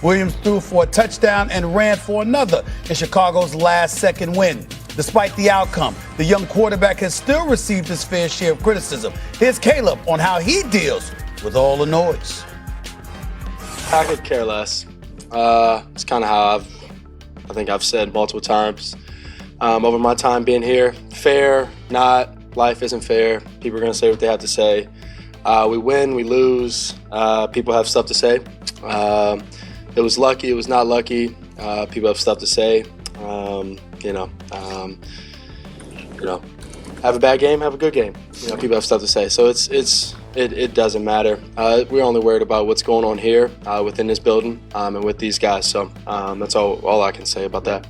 Williams threw for a touchdown and ran for another in Chicago's last-second win. Despite the outcome, the young quarterback has still received his fair share of criticism. Here's Caleb on how he deals with all the noise. I could care less. It's kind of how I think I've said multiple times over my time being here. Fair, not. Life isn't fair. People are going to say what they have to say. We win, we lose. People have stuff to say. It was lucky, it was not lucky. People have stuff to say. Have a bad game, have a good game. People have stuff to say. So it doesn't matter. We're only worried about what's going on here within this building and with these guys. So that's all I can say about that.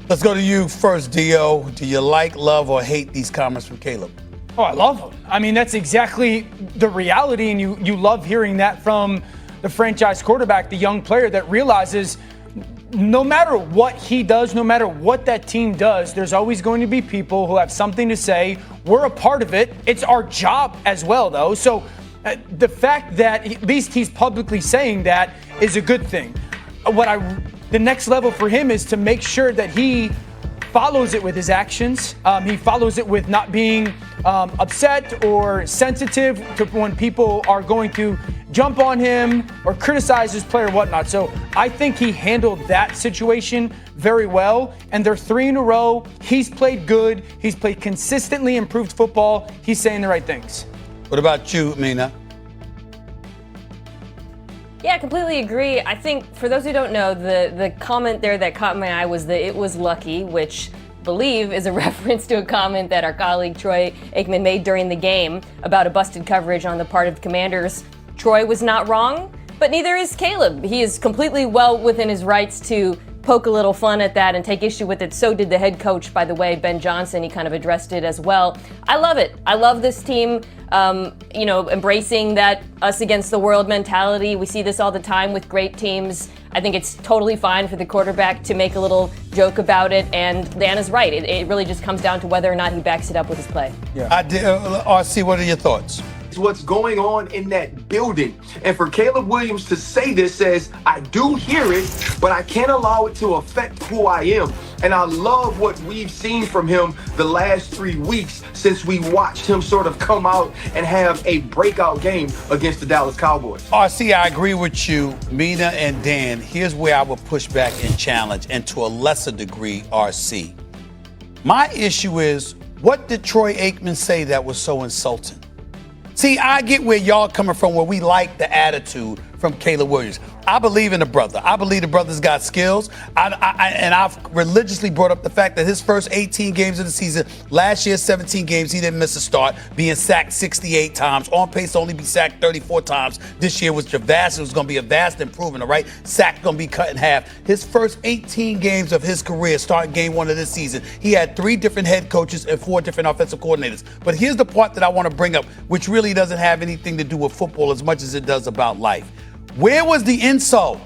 Let's go to you first, Dio. Do you like, love, or hate these comments from Caleb? Oh, I love them. I mean, that's exactly the reality, and you love hearing that from the franchise quarterback, the young player that realizes no matter what he does, no matter what that team does, there's always going to be people who have something to say. We're a part of it. It's our job as well, though. So the fact that at least he's publicly saying that is a good thing. The next level for him is to make sure that he follows it with his actions. He follows it with not being upset or sensitive to when people are going to jump on him or criticize his play or whatnot. So I think he handled that situation very well. And they're 3 in a row. He's played good. He's played consistently improved football. He's saying the right things. What about you, Mina? Yeah, I completely agree. I think for those who don't know, the comment there that caught my eye was that it was lucky, which I believe is a reference to a comment that our colleague Troy Aikman made during the game about a busted coverage on the part of the Commanders. Troy was not wrong, but neither is Caleb. He is completely well within his rights to poke a little fun at that and take issue with it. So did the head coach, by the way, Ben Johnson. He kind of addressed it as well. I love it. I love this team, embracing that us against the world mentality. We see this all the time with great teams. I think it's totally fine for the quarterback to make a little joke about it. And Dan is right. It really just comes down to whether or not he backs it up with his play. Yeah. RC, what are your thoughts? What's going on in that building. And for Caleb Williams to say this says, I do hear it, but I can't allow it to affect who I am. And I love what we've seen from him the last 3 weeks since we watched him sort of come out and have a breakout game against the Dallas Cowboys. RC, I agree with you. Mina and Dan, here's where I would push back and challenge, and to a lesser degree, RC. My issue is, what did Troy Aikman say that was so insulting? See, I get where y'all coming from, where we like the attitude from Caleb Williams. I believe in the brother. I believe the brother's got skills. And I've religiously brought up the fact that his first 18 games of the season, last year 17 games, he didn't miss a start, being sacked 68 times, on pace to only be sacked 34 times. This year was going to be a vast improvement, all right? Sack going to be cut in half. His first 18 games of his career, starting game 1 of this season, he had 3 different head coaches and 4 different offensive coordinators. But here's the part that I want to bring up, which really doesn't have anything to do with football as much as it does about life. Where was the insult?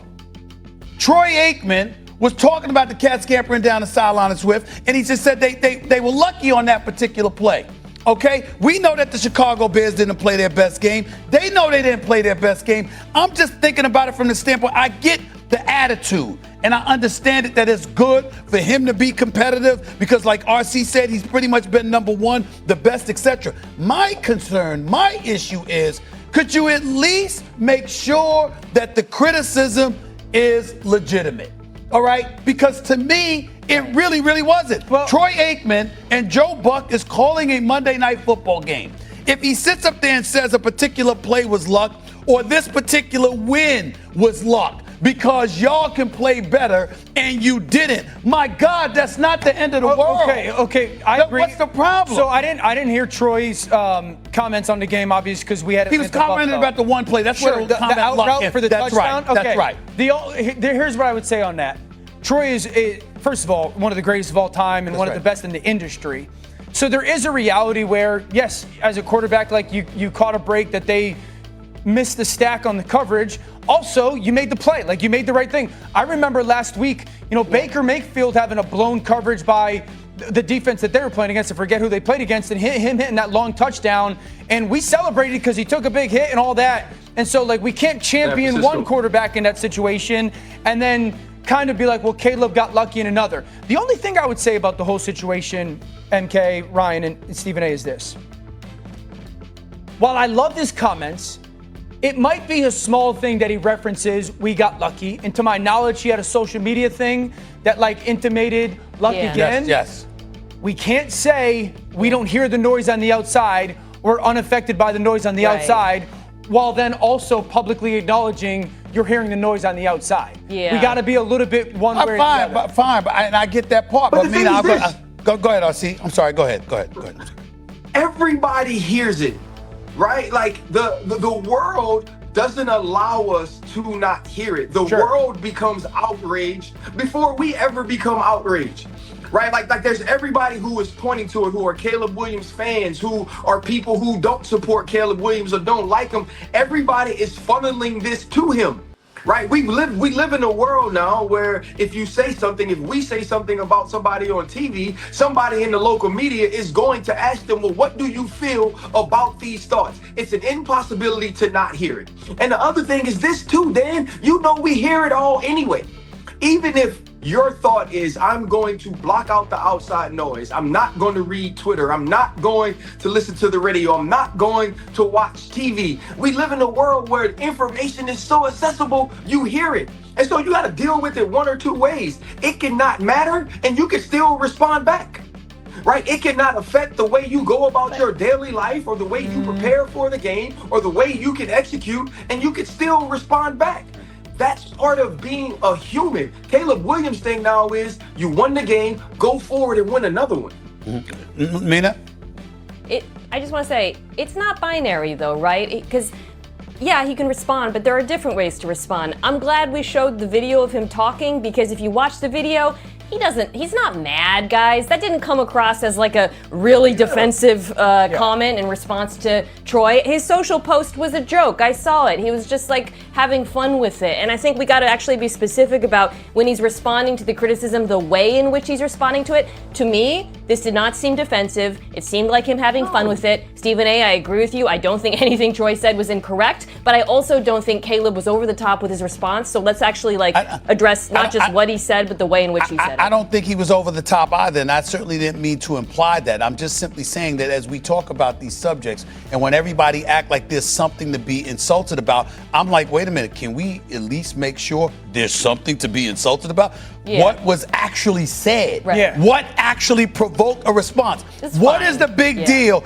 Troy Aikman was talking about the cat scampering down the sideline of Swift, and he just said they were lucky on that particular play. Okay? We know that the Chicago Bears didn't play their best game. They know they didn't play their best game. I'm just thinking about it from the standpoint, I get the attitude, and I understand it that it's good for him to be competitive because, like RC said, he's pretty much been number 1, the best, etc. My concern, my issue is, could you at least make sure that the criticism is legitimate? All right? Because to me, it really, really wasn't. Well, Troy Aikman and Joe Buck is calling a Monday Night Football game. If he sits up there and says a particular play was luck or this particular win was luck, because y'all can play better and you didn't. My God, that's not the end of the world. Okay, I agree. What's the problem? So I didn't hear Troy's comments on the game, obviously, because we had. He was commenting about the one play. That's where the out route for the touchdown. Right. That's right. Here's what I would say on that. Troy is, first of all, one of the greatest of all time and one of the best in the industry. So there is a reality where, yes, as a quarterback, like you caught a break that they missed the stack on the coverage. Also, you made the play. Like, you made the right thing. I remember last week, Baker Mayfield having a blown coverage by the defense that they were playing against, I forget who they played against, and him hitting that long touchdown. And we celebrated because he took a big hit and all that. And so, like, we can't champion one quarterback in that situation and then kind of be like, well, Caleb got lucky in another. The only thing I would say about the whole situation, MK, Ryan, and Stephen A, is this. While I love his comments, it might be a small thing that he references, we got lucky. And to my knowledge, he had a social media thing that, like, intimated luck again. Yes. We can't say we don't hear the noise on the outside, we're unaffected by the noise on the outside, while then also publicly acknowledging you're hearing the noise on the outside. Yeah. We got to be a little bit one way or the other. Fine, and I get that part. But But the thing is this. go ahead, RC. I'm sorry. Go ahead. Everybody hears it, right? Like the world doesn't allow us to not hear it. The world becomes outraged before we ever become outraged. Right? Like there's everybody who is pointing to it, who are Caleb Williams fans, who are people who don't support Caleb Williams or don't like him. Everybody is funneling this to him. Right? We live in a world now where if we say something about somebody on TV, somebody in the local media is going to ask them, well, what do you feel about these thoughts? It's an impossibility to not hear it. And the other thing is this too, Dan, we hear it all anyway. Even if your thought is, I'm going to block out the outside noise. I'm not going to read Twitter. I'm not going to listen to the radio. I'm not going to watch TV. We live in a world where information is so accessible, you hear it. And so you got to deal with it one or two ways. It cannot matter, and you can still respond back. Right? It cannot affect the way you go about your daily life or the way you prepare for the game or the way you can execute, and you can still respond back. That's part of being a human. Caleb Williams' thing now is you won the game, go forward and win another one. Mina? I just want to say, it's not binary though, right? Because, yeah, he can respond, but there are different ways to respond. I'm glad we showed the video of him talking, because if you watch the video, he's not mad, guys. That didn't come across as like a really defensive comment in response to Troy. His social post was a joke. I saw it. He was just like having fun with it. And I think we got to actually be specific about when he's responding to the criticism, the way in which he's responding to it. To me, this did not seem defensive. It seemed like him having fun with it. Stephen A, I agree with you. I don't think anything Troy said was incorrect, but I also don't think Caleb was over the top with his response. So let's actually address not just what he said, but the way in which he said it. I don't think he was over the top either, and I certainly didn't mean to imply that. I'm just simply saying that as we talk about these subjects, and when everybody act like there's something to be insulted about, I'm like, wait a minute, can we at least make sure there's something to be insulted about? Yeah. What was actually said? Right. Yeah. What actually provoked a response? It's What fine. is the big deal?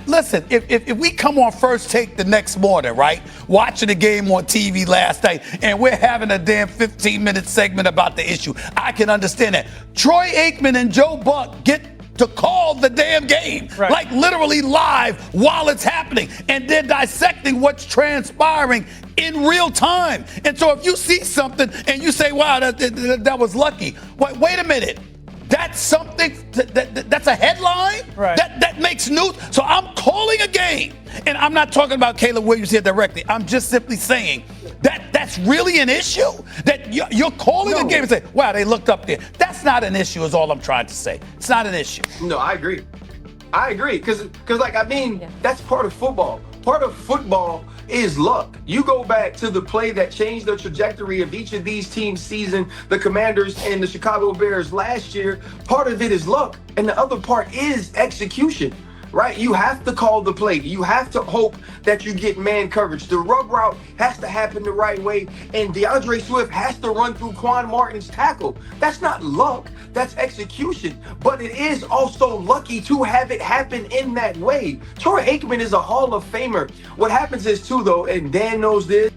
Listen, if we come on First Take the next morning, right, watching the game on TV last night, and we're having a damn 15-minute segment about the issue, I can understand that. Troy Aikman and Joe Buck get to call the damn game, like literally live while it's happening, and they're dissecting what's transpiring in real time. And so if you see something and you say, wow, that was lucky, wait a minute. That's something, that's a headline? Right. That makes news. So I'm calling a game, and I'm not talking about Caleb Williams here directly. I'm just simply saying that's really an issue? That you're calling a game and say, wow, they looked up there. That's not an issue is all I'm trying to say. It's not an issue. No, I agree. Because that's part of football. Part of football is luck. You go back to the play that changed the trajectory of each of these teams' season, the Commanders and the Chicago Bears last year. Part of it is luck, and the other part is execution. Right? You have to call the play. You have to hope that you get man coverage. The rub route has to happen the right way, and DeAndre Swift has to run through Quan Martin's tackle. That's not luck. That's execution. But it is also lucky to have it happen in that way. Troy Aikman is a Hall of Famer. What happens is, too, though, and Dan knows this,